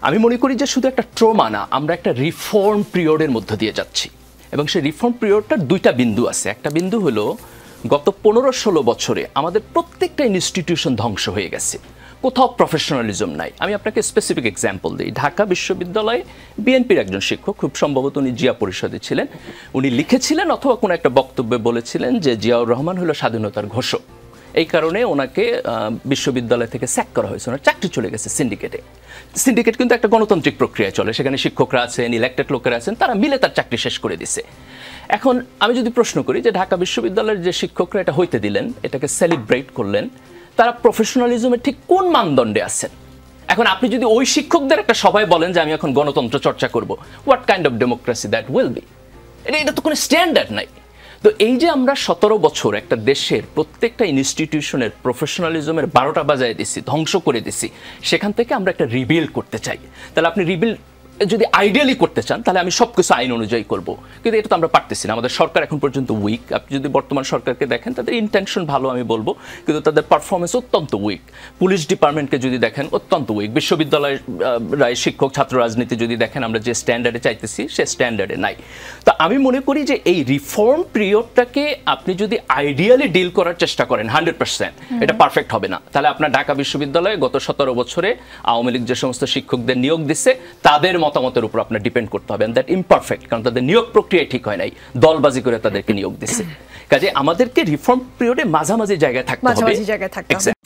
আমি মনে করি যে শুধু একটা ট্রমা না, আমরা একটা রিফর্ম পিরিয়ডের মধ্য দিয়ে যাচ্ছি এবং সেই রিফর্ম পিরিয়ডটার দুইটা বিন্দু আছে। একটা বিন্দু হলো গত 15-16 বছরে আমাদের প্রত্যেকটা ইনস্টিটিউশন ধ্বংস হয়ে গেছে, কোথাও প্রফেশনালিজম নাই। আমি আপনাকে স্পেসিফিক এক্সাম্পল দিই। ঢাকা বিশ্ববিদ্যালয়ে বিএনপির একজন শিক্ষক, খুব সম্ভবত উনি জিয়া পরিষদে ছিলেন, উনি লিখেছিলেন অথবা কোনো একটা বক্তব্যে বলেছিলেন যে জিয়াউর রহমান হলো স্বাধীনতার ঘোষক, এই কারণে ওনাকে বিশ্ববিদ্যালয় থেকে স্যাক করা হয়েছে, ওনার চাকরি চলে গেছে সিন্ডিকেটে। সিন্ডিকেট কিন্তু একটা গণতান্ত্রিক প্রক্রিয়া চলে, সেখানে শিক্ষকরা আছেন, ইলেক্টেড লোকেরা আছেন, তারা মিলে তার চাকরি শেষ করে দিছে। এখন আমি যদি প্রশ্ন করি যে ঢাকা বিশ্ববিদ্যালয়ের যে শিক্ষকরা এটা হইতে দিলেন, এটাকে সেলিব্রেট করলেন, তারা প্রফেশনালিজমের ঠিক কোন মানদণ্ডে আছেন? এখন আপনি যদি ওই শিক্ষকদের একটা সভায় বলেন যে আমি এখন গণতন্ত্র চর্চা করব, what kind of democracy that will be? এটা তো কোনো স্ট্যান্ডার্ড নাই। তো এই যে আমরা 17 বছর একটা দেশের প্রত্যেকটা ইনস্টিটিউশনের প্রফেশনালিজমের 12টা বাজায় দিছি, ধ্বংস করে দিছি, সেখান থেকে আমরা একটা রিবিল্ড করতে চাই। তাহলে আপনি রিবিল্ড যদি আইডিয়ালি করতে চান তাহলে আমি সব কিছু আইন অনুযায়ী করব, কিন্তু এটা তো আমরা পারতেছি না। আমাদের সরকার এখন পর্যন্ত উইক। আপনি যদি বর্তমান সরকারকে দেখেন, তাদের ইন্টেনশন ভালো আমি বলবো, কিন্তু তাদের পারফরমেন্স অত্যন্ত উইক। পুলিশ ডিপার্টমেন্টকে যদি দেখেন, অত্যন্ত উইক। বিশ্ববিদ্যালয়ের শিক্ষক ছাত্র রাজনীতি যদি দেখেন, আমরা যে স্ট্যান্ডার্ডে চাইতেছি সে স্ট্যান্ডার্ডে নাই। তো আমি মনে করি যে এই রিফর্ম পিরিয়ডটাকে আপনি যদি আইডিয়ালি ডিল করার চেষ্টা করেন 100%, এটা পারফেক্ট হবে না। তাহলে আপনার ঢাকা বিশ্ববিদ্যালয়ে গত 17 বছরে আওয়ামী লীগ যে সমস্ত শিক্ষকদের নিয়োগ দিচ্ছে, তাদের মতামতের উপর আপনার ডিপেন্ড করতে হবে, দ্যাট ইমপারফেক্ট, কারণ তাদের নিয়োগ প্রক্রিয়া ঠিক হয় নাই, দলবাজি করে তাদেরকে নিয়োগ দিচ্ছে। কাজে আমাদেরকে রিফর্ম পিরিয়ডে মাঝামাঝি জায়গায় থাকতে হবে।